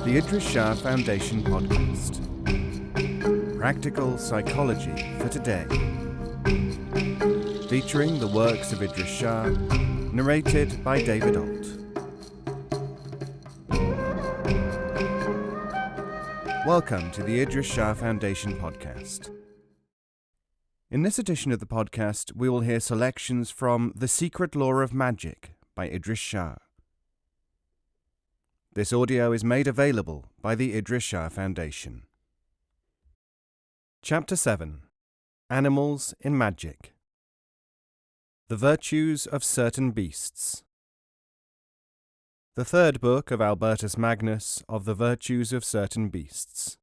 The Idries Shah Foundation podcast. Practical psychology for today. Featuring the works of Idries Shah, narrated by David Ault. Welcome to the Idries Shah Foundation podcast. In this edition of the podcast, we will hear selections from The Secret Law of Magic by Idries Shah. This audio is made available by the Idries Shah Foundation. Chapter 7. Animals in Magic. The Virtues of Certain Beasts. The third book of Albertus Magnus of the Virtues of Certain Beasts.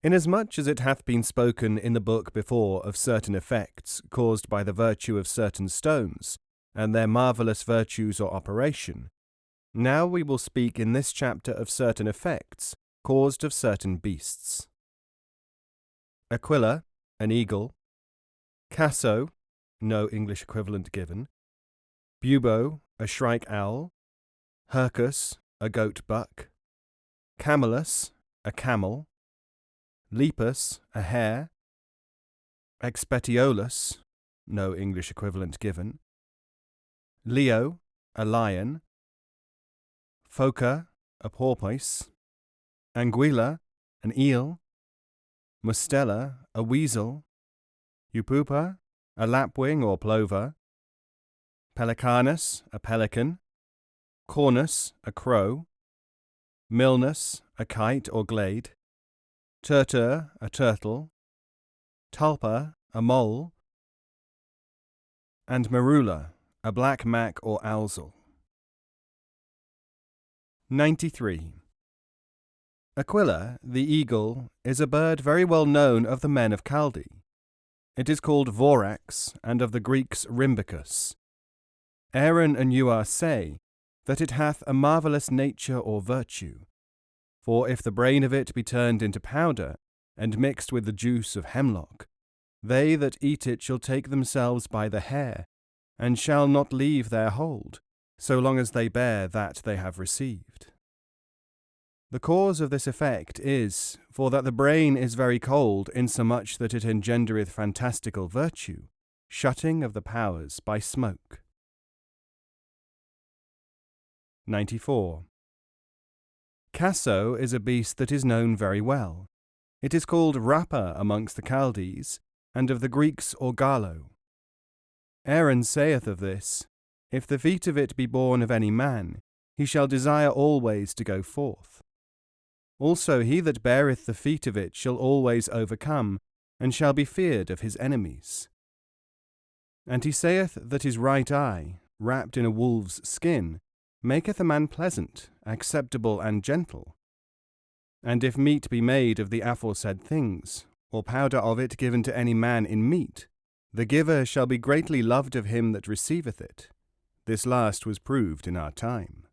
Inasmuch as it hath been spoken in the book before of certain effects caused by the virtue of certain stones, and their marvellous virtues or operation, now we will speak in this chapter of certain effects caused of certain beasts. Aquila, an eagle. Casso, no English equivalent given. Bubo, a shrike owl. Hircus, a goat buck. Camellus, a camel. Lepus, a hare. Expetiolus, no English equivalent given. Leo, a lion. Phoca, a porpoise. Anguilla, an eel. Mustela, a weasel. Eupupa, a lapwing or plover. Pelicanus, a pelican. Cornus, a crow. Milnus, a kite or glade. Turtur, a turtle. Tulpa, a mole. And Marula, a black mac or owlsel. 93. Aquila the Eagle is a bird very well known of the men of Chaldee. It is called Vorax, and of the Greeks Rhymbicus. Aaron and Euar say that it hath a marvellous nature or virtue. For if the brain of it be turned into powder, and mixed with the juice of hemlock, they that eat it shall take themselves by the hair, and shall not leave their hold, so long as they bear that they have received. The cause of this effect is, for that the brain is very cold, insomuch that it engendereth fantastical virtue, shutting of the powers by smoke. 94. Casso is a beast that is known very well. It is called Rappa amongst the Chaldees, and of the Greeks Orgalo. Aaron saith of this, if the feet of it be born of any man, he shall desire always to go forth. Also he that beareth the feet of it shall always overcome, and shall be feared of his enemies. And he saith that his right eye, wrapped in a wolf's skin, maketh a man pleasant, acceptable, and gentle. And if meat be made of the aforesaid things, or powder of it given to any man in meat, the giver shall be greatly loved of him that receiveth it. This last was proved in our time.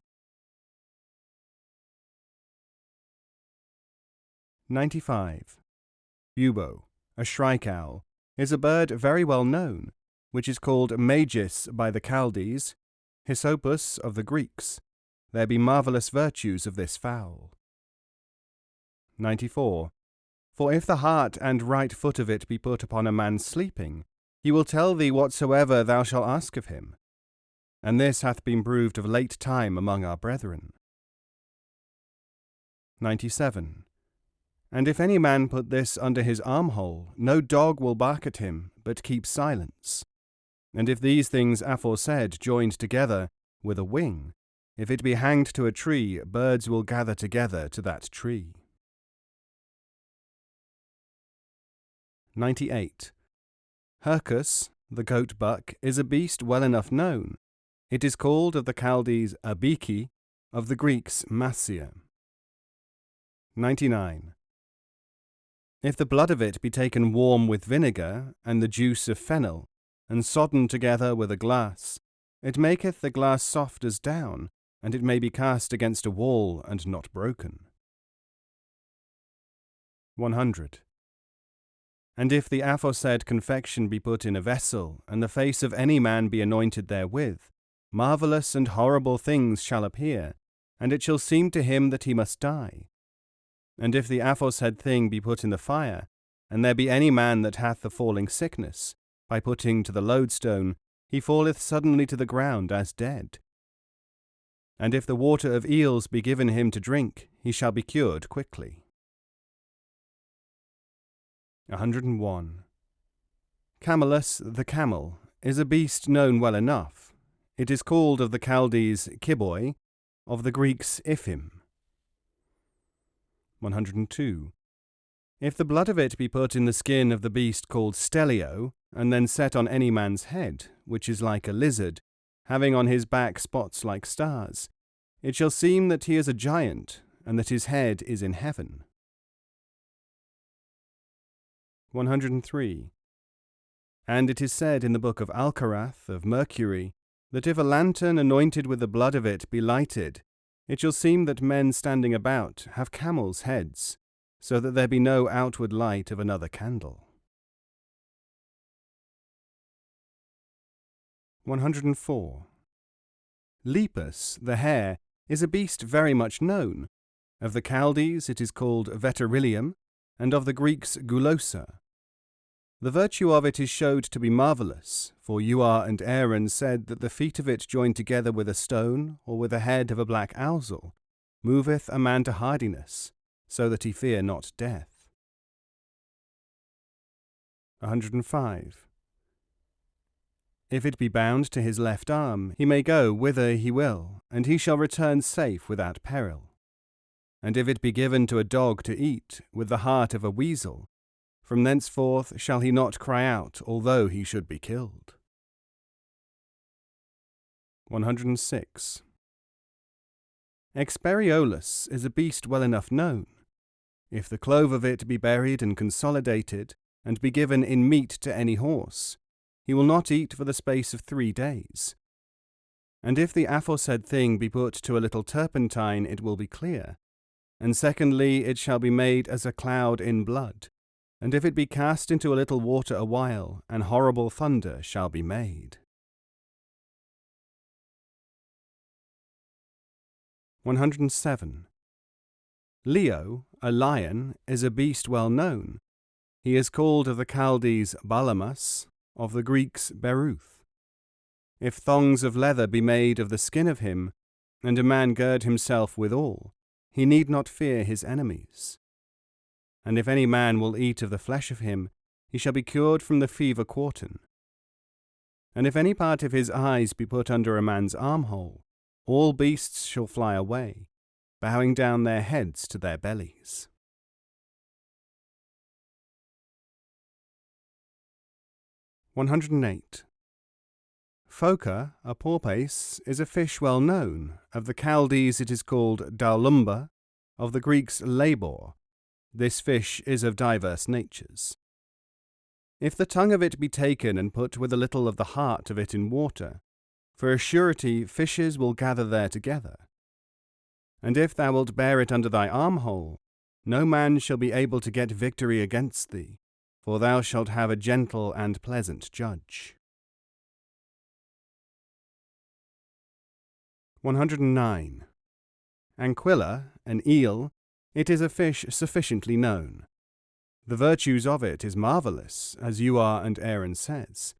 95. Bubo, a shrike owl, is a bird very well known, which is called Magis by the Chaldees, Hyssopus of the Greeks. There be marvellous virtues of this fowl. 94. For if the heart and right foot of it be put upon a man sleeping, he will tell thee whatsoever thou shalt ask of him. And this hath been proved of late time among our brethren. 97. And if any man put this under his armhole, no dog will bark at him, but keep silence. And if these things aforesaid joined together with a wing, if it be hanged to a tree, birds will gather together to that tree. 98. Hircus, the goat buck, is a beast well enough known. It is called of the Chaldees Abiki, of the Greeks Massia. 99. If the blood of it be taken warm with vinegar, and the juice of fennel, and sodden together with a glass, it maketh the glass soft as down, and it may be cast against a wall and not broken. 100. And if the aforesaid confection be put in a vessel, and the face of any man be anointed therewith, marvellous and horrible things shall appear, and it shall seem to him that he must die. And if the aforesaid thing be put in the fire, and there be any man that hath the falling sickness, by putting to the lodestone, he falleth suddenly to the ground as dead. And if the water of eels be given him to drink, he shall be cured quickly. 101. Camelus the camel is a beast known well enough. It is called of the Chaldees Kiboi, of the Greeks Iphim. 102. If the blood of it be put in the skin of the beast called Stelio, and then set on any man's head, which is like a lizard, having on his back spots like stars, it shall seem that he is a giant, and that his head is in heaven. 103. And it is said in the book of Alcarath of Mercury, that if a lantern anointed with the blood of it be lighted, it shall seem that men standing about have camels' heads, so that there be no outward light of another candle. 104. Lepus the Hare is a beast very much known. Of the Chaldees it is called Veterillium, and of the Greeks Gulosa. The virtue of it is showed to be marvellous, for Ua and Aaron said that the feet of it joined together with a stone, or with the head of a black ousel, moveth a man to hardiness, so that he fear not death. 105. If it be bound to his left arm, he may go whither he will, and he shall return safe without peril. And if it be given to a dog to eat, with the heart of a weasel, from thenceforth shall he not cry out, although he should be killed. 106. Experiolus is a beast well enough known. If the clove of it be buried and consolidated, and be given in meat to any horse, he will not eat for the space of 3 days. And if the aforesaid thing be put to a little turpentine, it will be clear. And secondly, it shall be made as a cloud in blood. And if it be cast into a little water a while, an horrible thunder shall be made. 107. Leo, a lion, is a beast well known. He is called of the Chaldees Balamus, of the Greeks Beruth. If thongs of leather be made of the skin of him, and a man gird himself withal, he need not fear his enemies. And if any man will eat of the flesh of him, he shall be cured from the fever quartan. And if any part of his eyes be put under a man's armhole, all beasts shall fly away, bowing down their heads to their bellies. 108. Phoca, a porpoise, is a fish well known. Of the Chaldees it is called Daulumba, of the Greeks Labor. This fish is of diverse natures. If the tongue of it be taken and put with a little of the heart of it in water, for a surety fishes will gather there together. And if thou wilt bear it under thy armhole, no man shall be able to get victory against thee, for thou shalt have a gentle and pleasant judge. 109. Aquila, an eel, it is a fish sufficiently known. The virtues of it is marvellous, as Ua and Aaron says.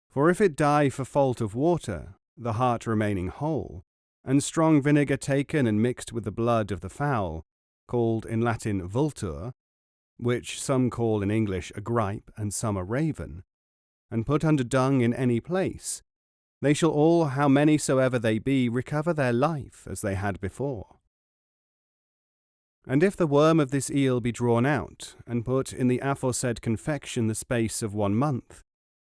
For if it die for fault of water, the heart remaining whole, and strong vinegar taken and mixed with the blood of the fowl, called in Latin vultur, which some call in English a gripe and some a raven, and put under dung in any place, they shall all, how many soever they be, recover their life as they had before. And if the worm of this eel be drawn out, and put in the aforesaid confection the space of 1 month,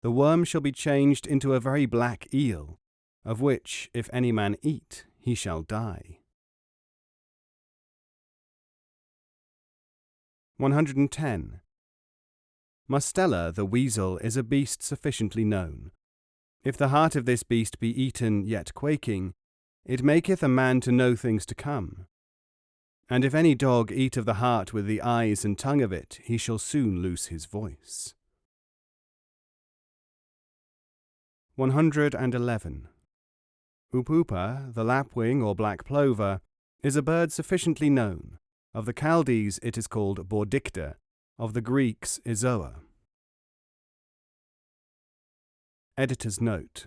the worm shall be changed into a very black eel, of which, if any man eat, he shall die. 110. Mustela the weasel is a beast sufficiently known. If the heart of this beast be eaten yet quaking, it maketh a man to know things to come. And if any dog eat of the heart with the eyes and tongue of it, he shall soon lose his voice. 111. Upupa, the lapwing or black plover, is a bird sufficiently known. Of the Chaldees it is called bordicta, of the Greeks izoa. Editor's note.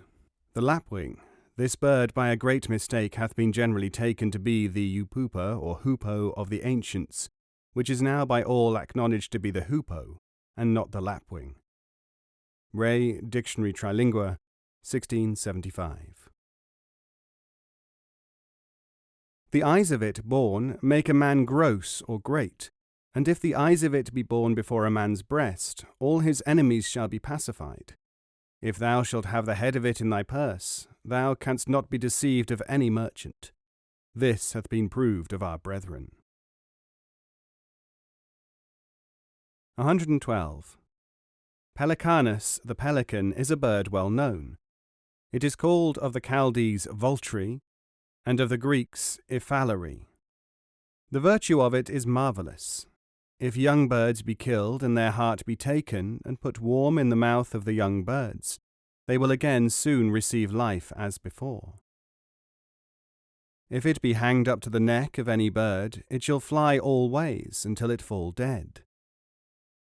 The lapwing, this bird by a great mistake hath been generally taken to be the upupa or hoopoe of the ancients, which is now by all acknowledged to be the hoopoe, and not the lapwing. Ray, Dictionary Trilingua, 1675. The eyes of it born make a man gross or great, and if the eyes of it be born before a man's breast, all his enemies shall be pacified. If thou shalt have the head of it in thy purse, thou canst not be deceived of any merchant. This hath been proved of our brethren. 112. Pelicanus the pelican is a bird well known. It is called of the Chaldees vulture, and of the Greeks ephallery. The virtue of it is marvellous. If young birds be killed and their heart be taken and put warm in the mouth of the young birds, they will again soon receive life as before. If it be hanged up to the neck of any bird, it shall fly all ways until it fall dead.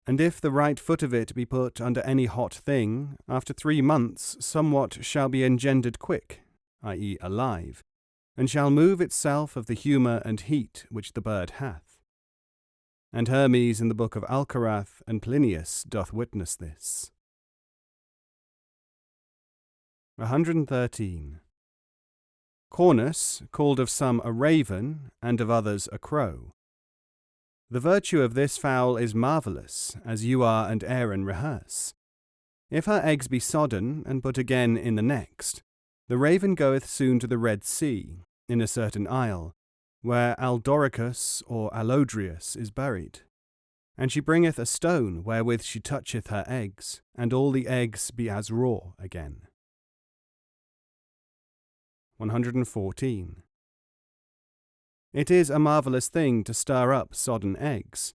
And if the right foot of it be put under any hot thing, after 3 months somewhat shall be engendered quick, i.e. alive, and shall move itself of the humour and heat which the bird hath. And Hermes in the book of Alcarath and Plinius doth witness this. 113. Cornus, called of some a raven, and of others a crow. The virtue of this fowl is marvellous, as you are and Aaron rehearse. If her eggs be sodden, and put again in the next, the raven goeth soon to the Red Sea, in a certain isle, where Aldoricus or Alodrius is buried. And she bringeth a stone wherewith she toucheth her eggs, and all the eggs be as raw again. 114. It is a marvellous thing to stir up sodden eggs.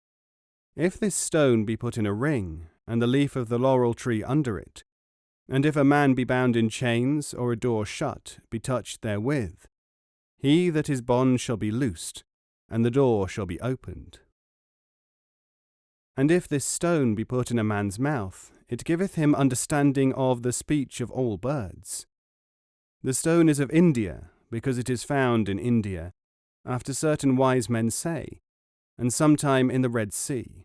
If this stone be put in a ring, and the leaf of the laurel tree under it, and if a man be bound in chains, or a door shut, be touched therewith, he that is bond shall be loosed, and the door shall be opened. And if this stone be put in a man's mouth, it giveth him understanding of the speech of all birds. The stone is of India, because it is found in India, after certain wise men say, and sometime in the Red Sea.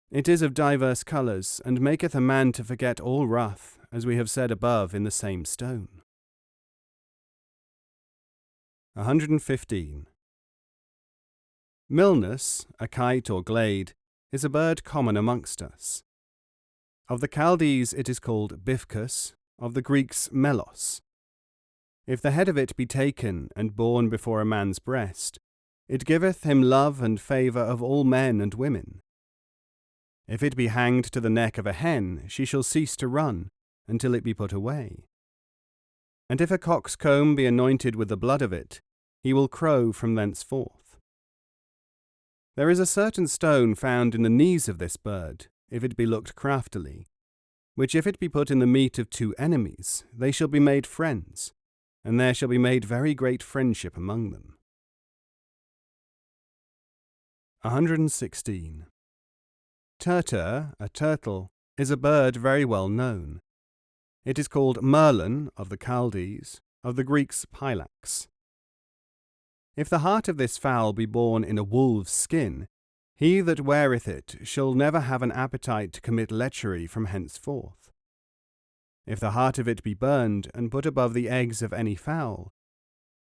It is of divers colours, and maketh a man to forget all wrath, as we have said above in the same stone. 115. Milnus, a kite or glade, is a bird common amongst us. Of the Chaldees it is called bifcus, of the Greeks melos. If the head of it be taken and borne before a man's breast, it giveth him love and favour of all men and women. If it be hanged to the neck of a hen, she shall cease to run until it be put away. And if a cock's comb be anointed with the blood of it, he will crow from thenceforth. There is a certain stone found in the knees of this bird, if it be looked craftily, which if it be put in the meat of 2 enemies, they shall be made friends, and there shall be made very great friendship among them. 116. Turtur, a turtle, is a bird very well known. It is called merlin of the Chaldees, of the Greeks pilax. If the heart of this fowl be born in a wolf's skin, he that weareth it shall never have an appetite to commit lechery from henceforth. If the heart of it be burned and put above the eggs of any fowl,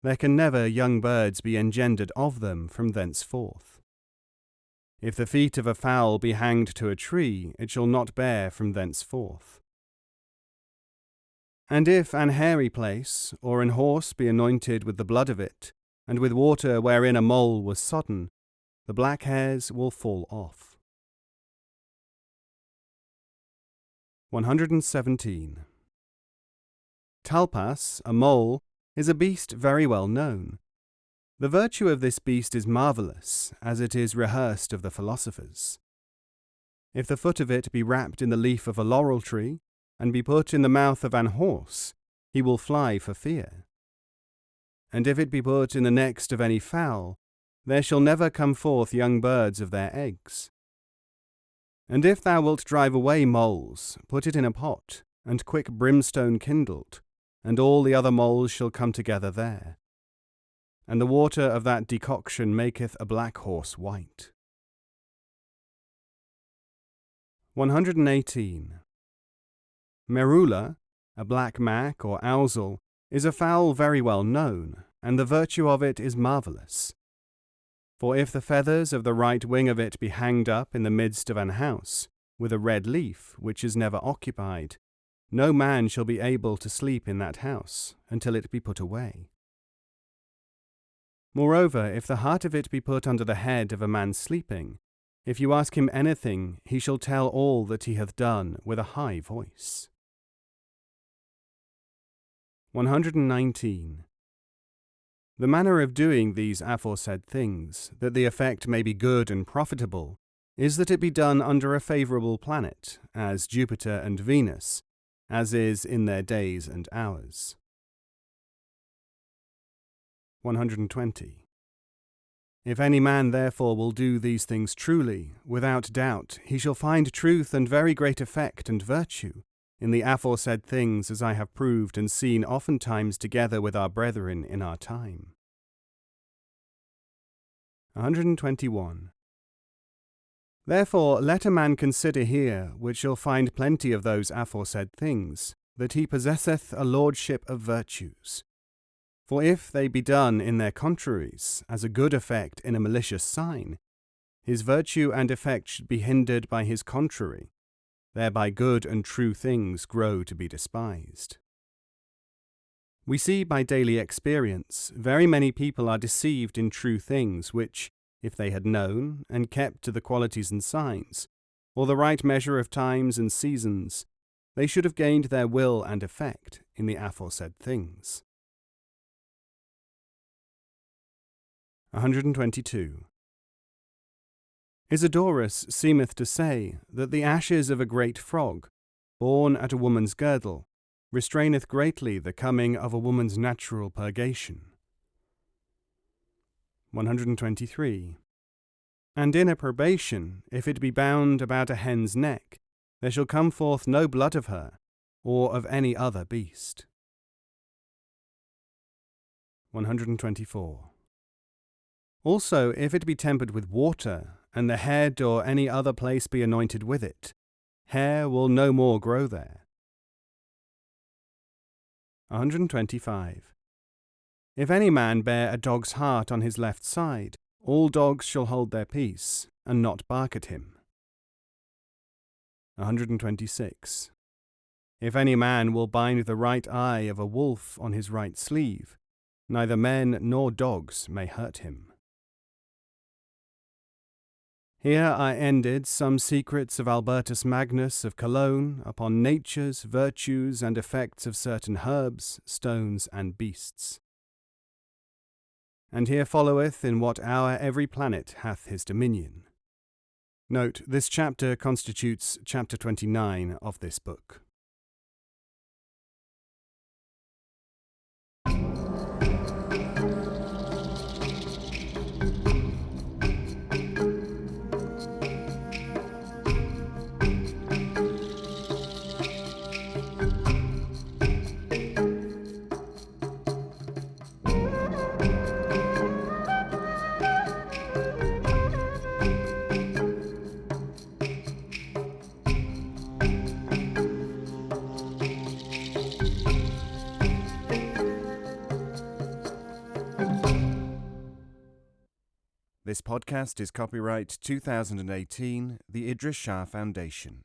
there can never young birds be engendered of them from thenceforth. If the feet of a fowl be hanged to a tree, it shall not bear from thenceforth. And if an hairy place, or an horse be anointed with the blood of it, and with water wherein a mole was sodden, the black hairs will fall off. 117. Talpas, a mole, is a beast very well known. The virtue of this beast is marvellous, as it is rehearsed of the philosophers. If the foot of it be wrapped in the leaf of a laurel tree, and be put in the mouth of an horse, he will fly for fear. and if it be put in the next of any fowl, there shall never come forth young birds of their eggs. And if thou wilt drive away moles, put it in a pot, and quick brimstone kindled, and all the other moles shall come together there. And the water of that decoction maketh a black horse white. 118. Merula, a black mac or ousel, is a fowl very well known, and the virtue of it is marvellous. For if the feathers of the right wing of it be hanged up in the midst of an house, with a red leaf which is never occupied, no man shall be able to sleep in that house until it be put away. Moreover, if the heart of it be put under the head of a man sleeping, if you ask him anything, he shall tell all that he hath done with a high voice. 119. The manner of doing these aforesaid things, that the effect may be good and profitable, is that it be done under a favourable planet, as Jupiter and Venus, as is in their days and hours. 120. If any man therefore will do these things truly, without doubt he shall find truth and very great effect and virtue in the aforesaid things, as I have proved and seen oftentimes together with our brethren in our time. 121. Therefore let a man consider here, which shall find plenty of those aforesaid things, that he possesseth a lordship of virtues. For if they be done in their contraries, as a good effect in a malicious sign, his virtue and effect should be hindered by his contrary, thereby good and true things grow to be despised. We see by daily experience very many people are deceived in true things which, if they had known and kept to the qualities and signs, or the right measure of times and seasons, they should have gained their will and effect in the aforesaid things. 122. Isidorus seemeth to say that the ashes of a great frog, born at a woman's girdle, restraineth greatly the coming of a woman's natural purgation. 123. And in a probation, if it be bound about a hen's neck, there shall come forth no blood of her, or of any other beast. 124. Also, if it be tempered with water, and the head or any other place be anointed with it, hair will no more grow there. 125. If any man bear a dog's heart on his left side, all dogs shall hold their peace, and not bark at him. 126. If any man will bind the right eye of a wolf on his right sleeve, neither men nor dogs may hurt him. Here are ended some secrets of Albertus Magnus of Cologne upon nature's virtues and effects of certain herbs, stones, and beasts. And here followeth in what hour every planet hath his dominion. Note, this chapter constitutes chapter 29 of this book. This podcast is copyright 2018, the Idries Shah Foundation.